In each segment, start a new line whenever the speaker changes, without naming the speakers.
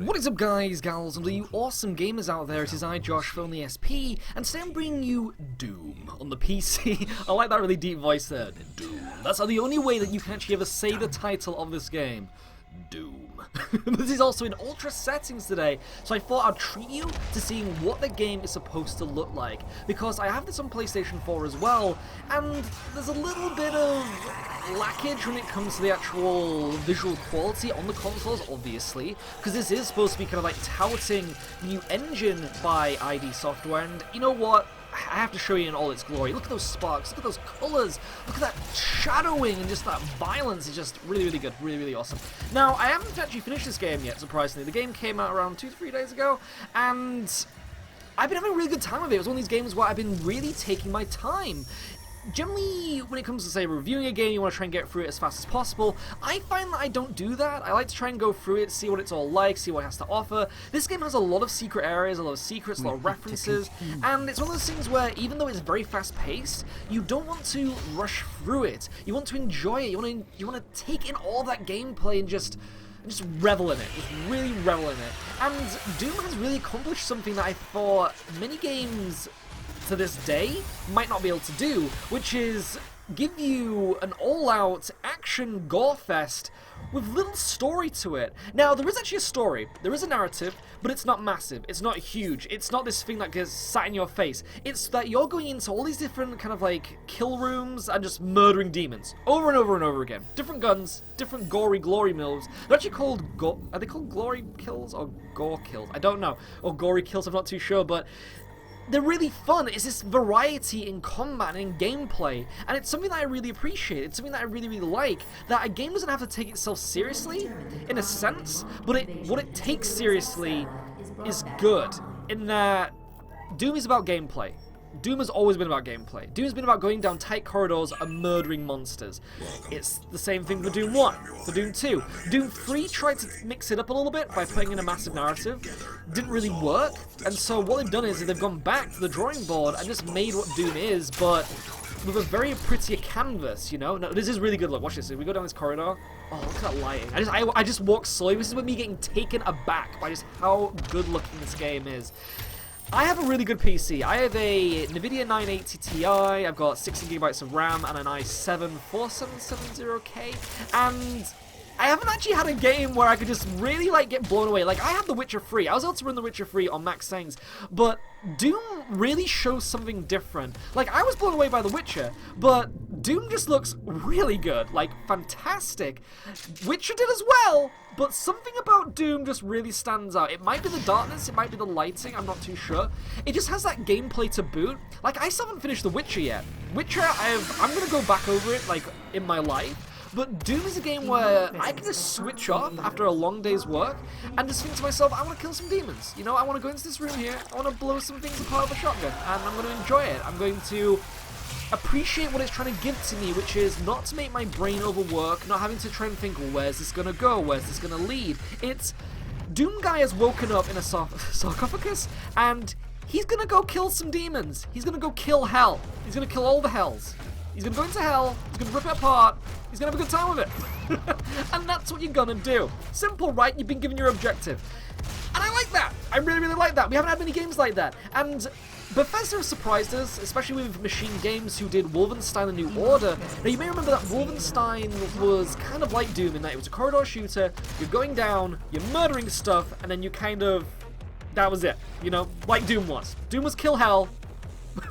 What is up, guys, gals, and all you awesome gamers out there? It is I, Josh, from the SP, and today I'm bringing you Doom on the PC. I like that really deep voice there. Doom. That's the only way that you can actually ever say the title of this game. Doom. This is also in ultra settings today, so I thought I'd treat you to seeing what the game is supposed to look like, because I have this on PlayStation 4 as well, and there's a little bit of lackage when it comes to the actual visual quality on the consoles, obviously, because this is supposed to be kind of like touting the new engine by ID Software, and you know what? I have to show you in all its glory. Look at those sparks, look at those colours, look at that shadowing and just that violence is just really, really good, really, really awesome. Now, I haven't actually finished this game yet, surprisingly. The game came out around 2 to 3 days ago, and I've been having a really good time with it. It was one of these games where I've been really taking my time. Generally, when it comes to, say, reviewing a game, you want to try and get through it as fast as possible. I find that I don't do that. I like to try and go through it, see what it's all like, see what it has to offer. This game has a lot of secret areas, a lot of secrets, a lot of references, and it's one of those things where, even though it's very fast-paced, you don't want to rush through it. You want to enjoy it. You want to take in all that gameplay and just revel in it, just really revel in it. And Doom has really accomplished something that I thought many games to this day might not be able to do, which is give you an all-out action gore fest with little story to it. Now, there is actually a story, there is a narrative, but it's not massive, it's not huge, it's not this thing that gets sat in your face. It's that you're going into all these different kind of like kill rooms and just murdering demons over and over and over again. Different guns, different gory glory moves. They're actually called are they called glory kills or gore kills? I don't know. Or gory kills, I'm not too sure, but they're really fun. It's this variety in combat and in gameplay, and it's something that I really appreciate. It's something that I really, really like, that a game doesn't have to take itself seriously, in a sense, but what it takes seriously is good, in that Doom is about gameplay. Doom has always been about gameplay. Doom has been about going down tight corridors and murdering monsters. It's the same thing for Doom 1, for Doom 2. Doom 3 tried to mix it up a little bit by putting in a massive narrative. Didn't really work, and so what they've done is they've gone back to the drawing board and just made what Doom is, but with a very prettier canvas, you know? Now, this is really good. Look, watch this. If we go down this corridor, oh, look at that lighting. I just walk slowly. This is with me getting taken aback by just how good looking this game is. I have a really good PC. I have a NVIDIA 980 Ti, I've got 16GB of RAM and an i7 4770K, and I haven't actually had a game where I could just really like get blown away. Like, I have The Witcher 3. I was able to run The Witcher 3 on max settings, but Doom really shows something different. Like, I was blown away by The Witcher, but Doom just looks really good. Like, fantastic. Witcher did as well, but something about Doom just really stands out. It might be the darkness, it might be the lighting, I'm not too sure. It just has that gameplay to boot. Like, I still haven't finished The Witcher yet. Witcher, I'm gonna go back over it, like, in my life. But Doom is a game where I can just switch off after a long day's work and just think to myself, I want to kill some demons. You know, I want to go into this room here, I want to blow some things apart with a shotgun, and I'm going to enjoy it. I'm going to appreciate what it's trying to give to me, which is not to make my brain overwork, not having to try and think, well, where's this going to go, where's this going to lead. It's, Doom guy has woken up in a sarcophagus, and he's going to go kill some demons. He's going to go kill hell. He's going to kill all the hells. He's going to go into hell, he's going to rip it apart, he's going to have a good time with it. And that's what you're going to do. Simple, right? You've been given your objective. And I like that. I really, really like that. We haven't had many games like that. And Bethesda have surprised us, especially with Machine Games, who did Wolfenstein: The New Order. Now, you may remember that Wolfenstein was kind of like Doom in that it was a corridor shooter, you're going down, you're murdering stuff, and then you kind of, that was it. You know, like Doom was. Doom was kill hell,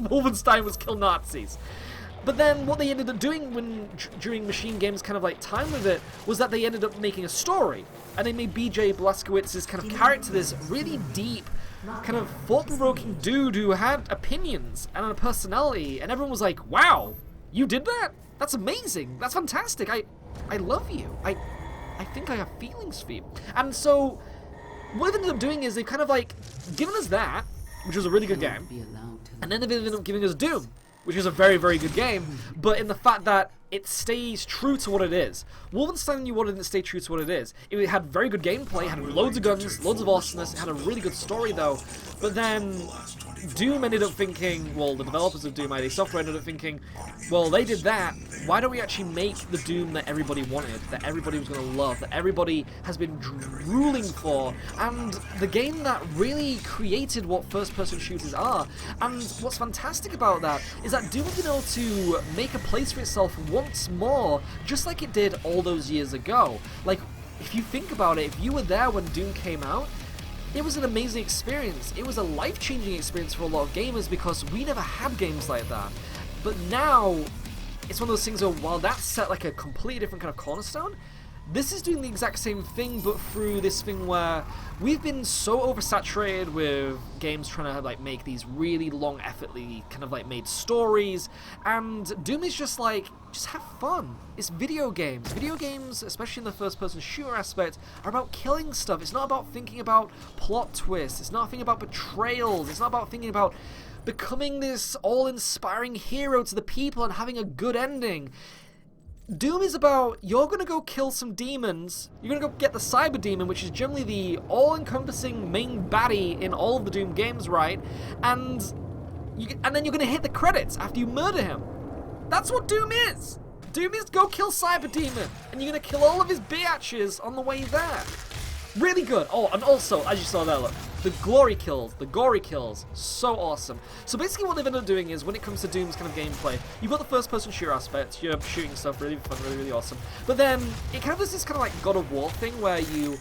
Wolfenstein was kill Nazis. But then what they ended up doing during Machine Games' kind of like time with it was that they ended up making a story, and they made BJ Blazkowicz's kind of character this really deep, kind of thought-provoking dude who had opinions and a personality, and everyone was like, wow, you did that? That's amazing, that's fantastic, I love you, I think I have feelings for you. And so what they've ended up doing is they've kind of like given us that, which was a really good game, and then they've ended up giving us Doom, which is a very, very good game, but in the fact that it stays true to what it is. Wolfenstein New Order didn't stay true to what it is. It had very good gameplay, it had loads of guns, loads of awesomeness, it had a really good story though, but then Doom ended up thinking, well, the developers of Doom ID Software ended up thinking, well, they did that, why don't we actually make the Doom that everybody wanted, that everybody was going to love, that everybody has been drooling for, and the game that really created what first-person shooters are. And what's fantastic about that is that Doom has been able to make a place for itself once more, just like it did all those years ago. Like, if you think about it, if you were there when Doom came out, it was an amazing experience. It was a life-changing experience for a lot of gamers because we never had games like that. But now, it's one of those things where while that's set like a completely different kind of cornerstone, this is doing the exact same thing, but through this thing where we've been so oversaturated with games trying to like make these really long, effortly kind of like made stories, and Doom is just like, just have fun. It's video games. Video games, especially in the first-person shooter aspect, are about killing stuff. It's not about thinking about plot twists. It's not thinking about betrayals. It's not about thinking about becoming this all-inspiring hero to the people and having a good ending. Doom is about, you're going to go kill some demons, you're going to go get the Cyber Demon, which is generally the all-encompassing main baddie in all of the Doom games, right? And then you're going to hit the credits after you murder him. That's what Doom is! Doom is go kill Cyber Demon, and you're going to kill all of his biatches on the way there. Really good. Oh, and also, as you saw there, look, the gory kills, so awesome. So basically what they've ended up doing is, when it comes to Doom's kind of gameplay, you've got the first-person shooter aspect, you're shooting stuff, really fun, really, really awesome. But then, it kind of does this kind of like God of War thing, where you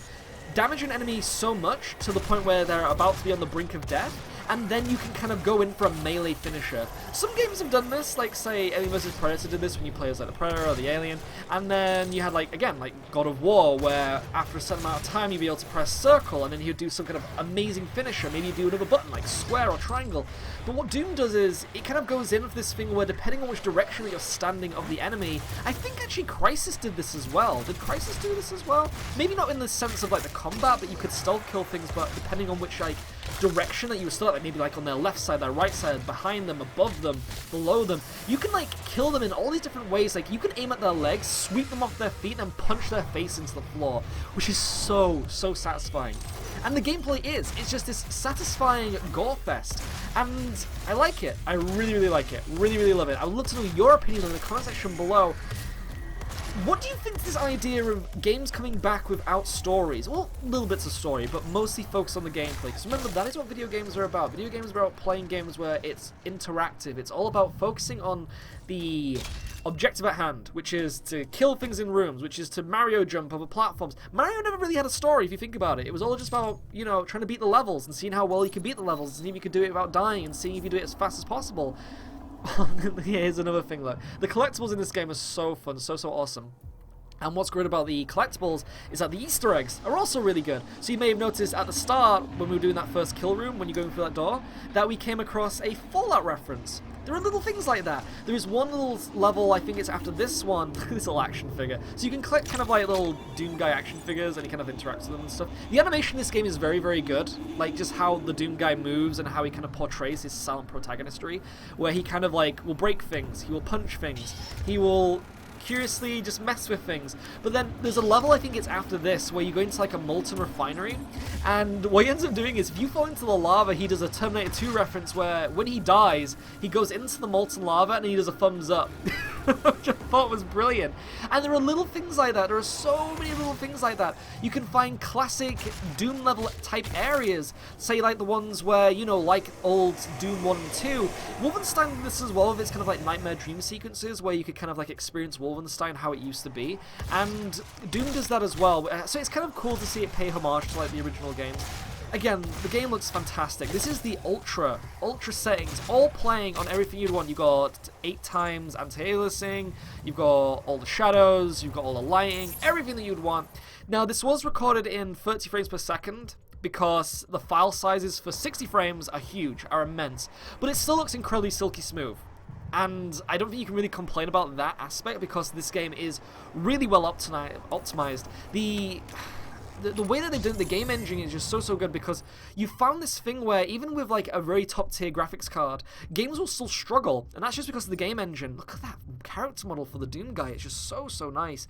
damage an enemy so much to the point where they're about to be on the brink of death, and then you can kind of go in for a melee finisher. Some games have done this, like say Alien vs Predator did this when you play as like the Predator or the Alien, and then you had like, again, like God of War, where after a certain amount of time you'd be able to press circle and then he'd do some kind of amazing finisher, maybe you'd do another button like square or triangle. But what Doom does is, it kind of goes in with this thing where depending on which direction that you're standing of the enemy, I think actually Crysis did this as well. Did Crysis do this as well? Maybe not in the sense of like the combat, that you could stealth kill things, but depending on which like direction that you were still at, like maybe like on their left side, their right side, behind them, above them, below them, you can like kill them in all these different ways. Like you can aim at their legs, sweep them off their feet, and punch their face into the floor, which is so satisfying. And the gameplay it's just this satisfying gore fest, and I like it. I really like it. Really love it. I would love to know your opinion in the comment section below. What do you think of this idea of games coming back without stories? Well, little bits of story, but mostly focused on the gameplay. Because remember, that is what video games are about. Video games are about playing games where it's interactive. It's all about focusing on the objective at hand, which is to kill things in rooms, which is to Mario jump over platforms. Mario never really had a story, if you think about it. It was all just about, you know, trying to beat the levels and seeing how well you can beat the levels, and seeing if you could do it without dying, and seeing if you do it as fast as possible. Here's another thing, look. The collectibles in this game are so fun, so awesome. And what's great about the collectibles is that the Easter eggs are also really good. So you may have noticed at the start, when we were doing that first kill room, when you're going through that door, that we came across a Fallout reference. There are little things like that. There is one little level, I think it's after this one, this little action figure. So you can collect kind of like little Doom guy action figures and you kind of interact with them and stuff. The animation in this game is very good. Like just how the Doom guy moves and how he kind of portrays his silent protagonistry, where he kind of like will break things, he will punch things, he will curiously just mess with things. But then there's a level, I think it's after this, where you go into like a molten refinery, and what he ends up doing is if you fall into the lava, he does a Terminator 2 reference where when he dies, he goes into the molten lava and he does a thumbs up. Which I thought was brilliant. And there are little things like that. There are so many little things like that. You can find classic Doom level type areas, say like the ones where, you know, like old Doom 1 and 2. Wolfenstein did this as well, with its kind of like nightmare dream sequences where you could kind of like experience Wolfenstein how it used to be. And Doom does that as well. So it's kind of cool to see it pay homage to like the original games. Again, the game looks fantastic. This is the ultra settings, all playing on everything you'd want. You've got 8 times anti-aliasing, you've got all the shadows, you've got all the lighting, everything that you'd want. Now, this was recorded in 30 frames per second because the file sizes for 60 frames are huge, are immense, but it still looks incredibly silky smooth. And I don't think you can really complain about that aspect because this game is really well optimized. The way that they did the game engine is just so good, because you found this thing where even with like a very top tier graphics card, games will still struggle, and that's just because of the game engine. Look at that character model for the Doom guy, it's just so nice.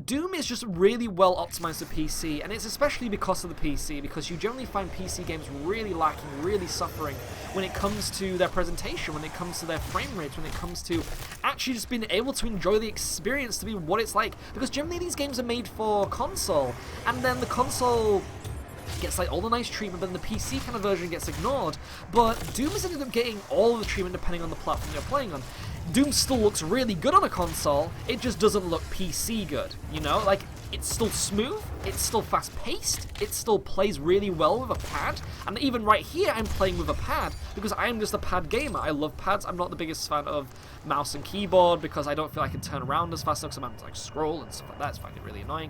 Doom is just really well optimized for PC, and it's especially because of the PC, because you generally find PC games really lacking, really suffering when it comes to their presentation, when it comes to their frame rates, when it comes to actually just being able to enjoy the experience to be what it's like. Because generally these games are made for console, and then the console gets like all the nice treatment, but then the PC kind of version gets ignored. But Doom has ended up getting all the treatment depending on the platform you're playing on. Doom still looks really good on a console, it just doesn't look PC good, you know? Like, it's still smooth, it's still fast-paced, it still plays really well with a pad, and even right here I'm playing with a pad, because I am just a pad gamer. I love pads. I'm not the biggest fan of mouse and keyboard, because I don't feel I can turn around as fast, because I'm having to like scroll and stuff like that. It's finding it really annoying.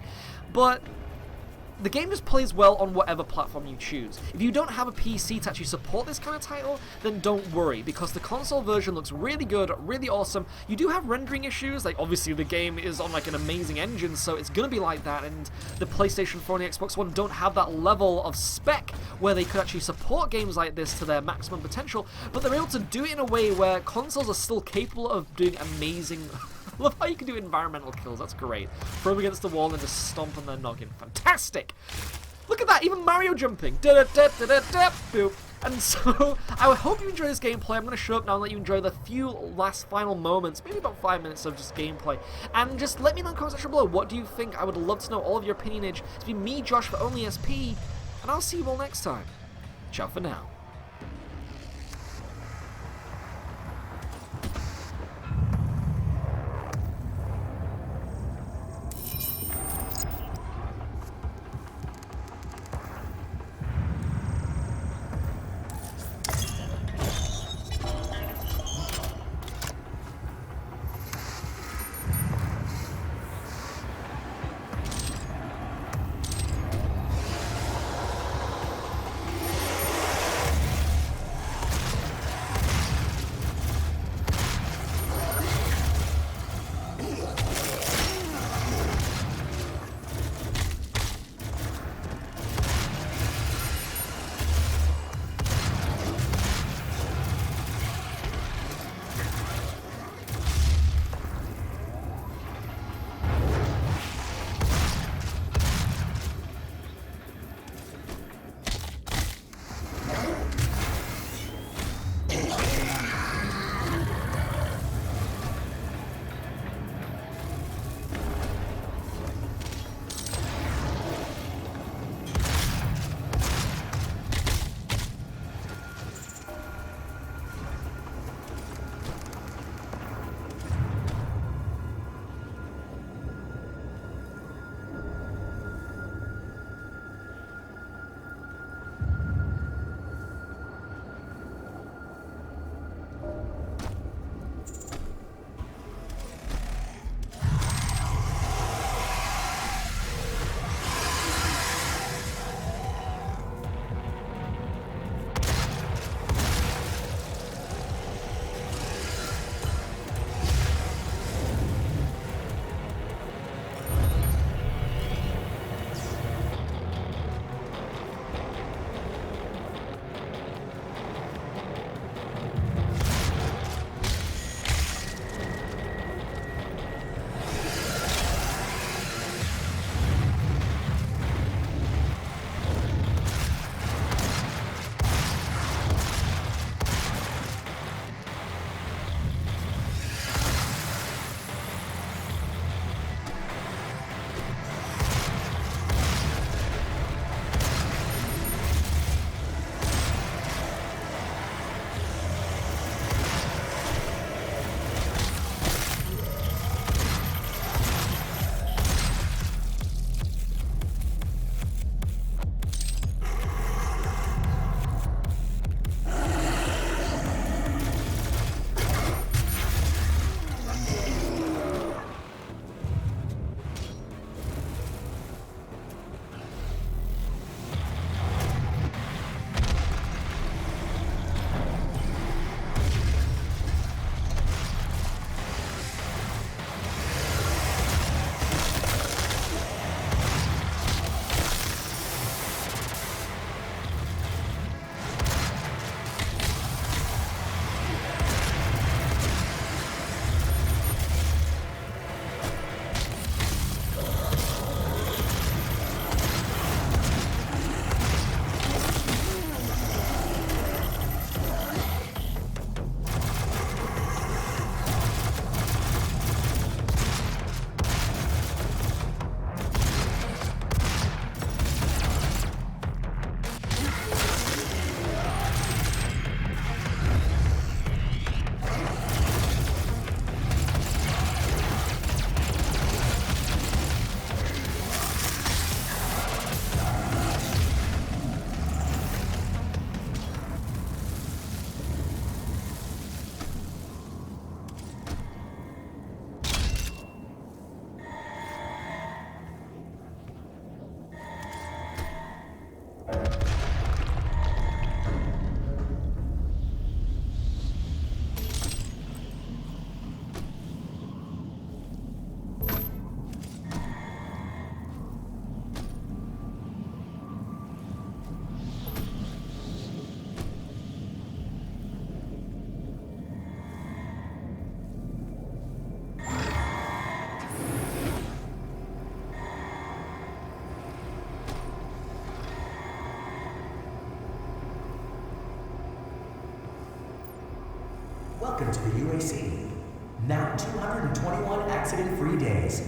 But the game just plays well on whatever platform you choose. If you don't have a PC to actually support this kind of title, then don't worry, because the console version looks really good, really awesome. You do have rendering issues, like obviously the game is on like an amazing engine, so it's gonna be like that, and the PlayStation 4 and the Xbox One don't have that level of spec where they could actually support games like this to their maximum potential, but they're able to do it in a way where consoles are still capable of doing amazing I love how you can do environmental kills, that's great. Throw them against the wall and just stomp on their noggin. Fantastic! Look at that, even Mario jumping! Boop. And so, I hope you enjoy this gameplay. I'm going to shut up now and let you enjoy the few last final moments, maybe about 5 minutes of just gameplay. And just let me know in the comment section below, what do you think? I would love to know all of your opinionage. It's been me, Josh, for Only SP, and I'll see you all next time. Ciao for now.
Welcome to the UAC. Now 221 accident-free days.